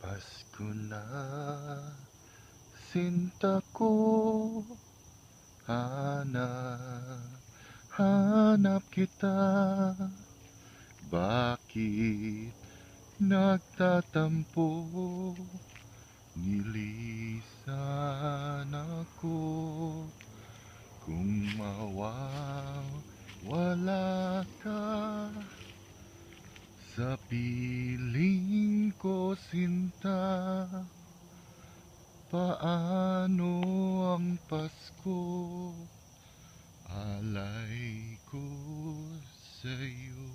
Pasko na, sinta ko, hanap kita. Bakit nagtatampo? Nilisan ako. Kung mawawala ka sa piling ko, sinta, paano ang Pasko? Alay ko sa'yo.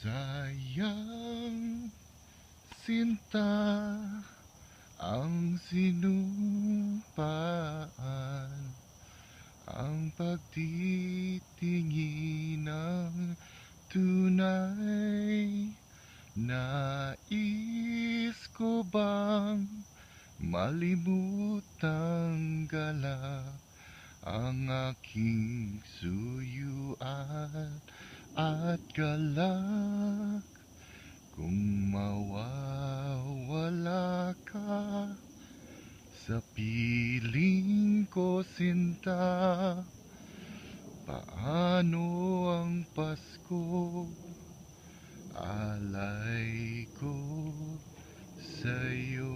Sayang, sinta, ang sinumpaan, ang pagtitingin ng tunay. Nais ko bang malimutang galak ang aking suyuan at galak? Kung mawawala ka sa piling ko, sinta, paano ang Pasko? Alay ko sa'yo.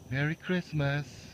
Merry Christmas!